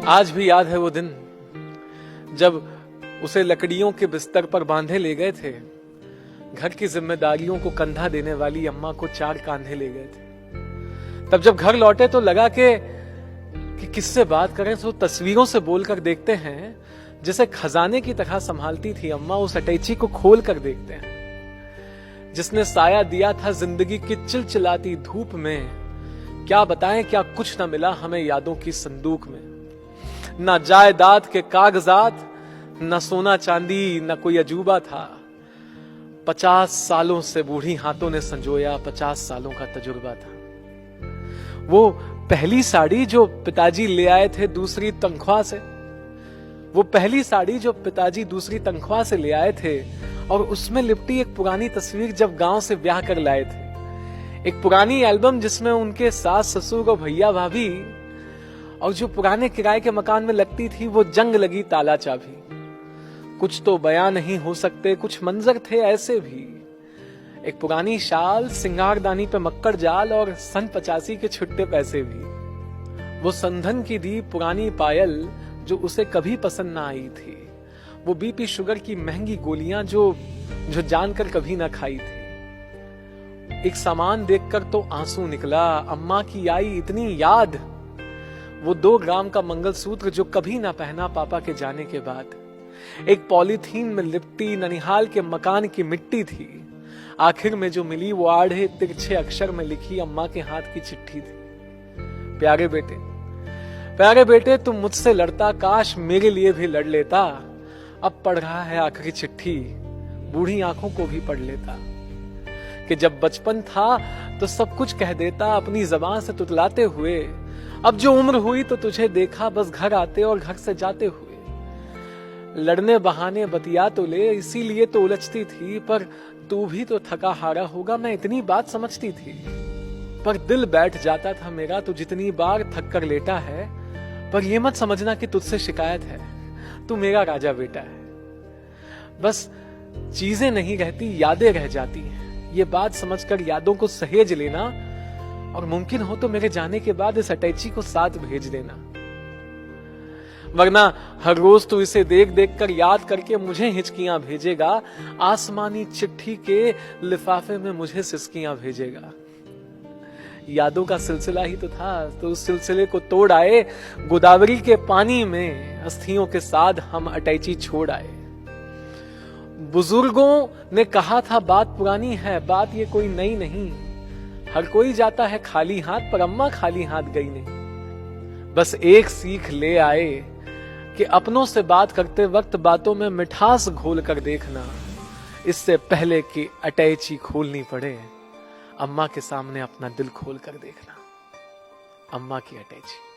आज भी याद है वो दिन जब उसे लकड़ियों के बिस्तर पर बांधे ले गए थे। घर की जिम्मेदारियों को कंधा देने वाली अम्मा को 4 कांधे ले गए थे। तब जब घर लौटे तो लगा कि किससे बात करें, तो तस्वीरों से बोलकर देखते हैं। जिसे खजाने की तरह संभालती थी अम्मा, उस अटैची को खोल कर देखते हैं। जिसने साया दिया था जिंदगी की चिलचिलाती धूप में, क्या बताएं क्या कुछ न मिला हमें यादों की संदूक में। न जायदाद के कागजात, न सोना चांदी, न कोई अजूबा था। 50 सालों से बूढ़ी हाथों ने संजोया, 50 सालों का तजुर्बा था। वो पहली साड़ी जो पिताजी ले आए थे दूसरी तनख्वाह से, वो पहली साड़ी जो पिताजी दूसरी तनख्वाह से ले आए थे, और उसमें लिपटी एक पुरानी तस्वीर जब गांव से ब्याह कर लाए थे। एक पुरानी एल्बम जिसमें उनके सास ससुर और भैया भाभी, और जो पुराने किराए के मकान में लगती थी वो जंग लगी ताला चाबी। कुछ तो बयां नहीं हो सकते, कुछ मंजर थे ऐसे भी। एक पुरानी शाल, सिंगारदानी पे मक्कड़ जाल, और सन 85 के छुट्टे पैसे भी। वो संधन की दी पुरानी पायल जो उसे कभी पसंद ना आई थी। वो बीपी शुगर की महंगी गोलियां जो जानकर कभी ना खाई थी। एक सामान देखकर तो आंसू निकला, अम्मा की आई इतनी याद। वो 2 ग्राम का मंगलसूत्र जो कभी ना पहना पापा के जाने के बाद। एक पॉलीथीन में लिपटी ननिहाल के मकान की मिट्टी थी। आखिर में जो मिली वो आढ़े तिरछे अक्षर में लिखी अम्मा के हाथ की चिट्ठी थी। प्यारे बेटे तुम मुझसे लड़ता, काश मेरे लिए भी लड़ लेता। अब पढ़ रहा है आखिरी चिट्ठी, बूढ़ी आंखों को भी पढ़ लेता। कि जब बचपन था तो सब कुछ कह देता अपनी जबान से तुतलाते हुए। अब जो उम्र हुई तो तुझे देखा बस घर आते और घर से जाते हुए। लड़ने बहाने बतिया तो ले, इसीलिए तो उलझती थी। पर तू भी तो थका हारा होगा, मैं इतनी बात समझती थी। पर दिल बैठ जाता था मेरा, तू जितनी बार थक कर लेटा है। पर ये मत समझना कि तुझसे शिकायत है, तू मेरा राजा बेटा है। बस चीजें नहीं रहती, यादें रह जाती हैं। ये बात समझकर यादों को सहेज लेना, और मुमकिन हो तो मेरे जाने के बाद इस अटैची को साथ भेज देना। वरना हर रोज तू इसे देख देख कर याद करके मुझे हिचकियां भेजेगा। आसमानी चिट्ठी के लिफाफे में मुझे सिसकियां भेजेगा। यादों का सिलसिला ही तो था, तो उस सिलसिले को तोड़ आए। गोदावरी के पानी में अस्थियों के साथ हम अटैची छोड़ आए। बुजुर्गों ने कहा था बात पुरानी है, बात ये कोई नई नहीं। हर कोई जाता है खाली हाथ, पर अम्मा खाली हाथ गई नहीं। बस एक सीख ले आए कि अपनों से बात करते वक्त बातों में मिठास घोल कर देखना, इससे पहले कि अटैची खोलनी पड़े। अम्मा के सामने अपना दिल खोल कर देखना। अम्मा की अटैची।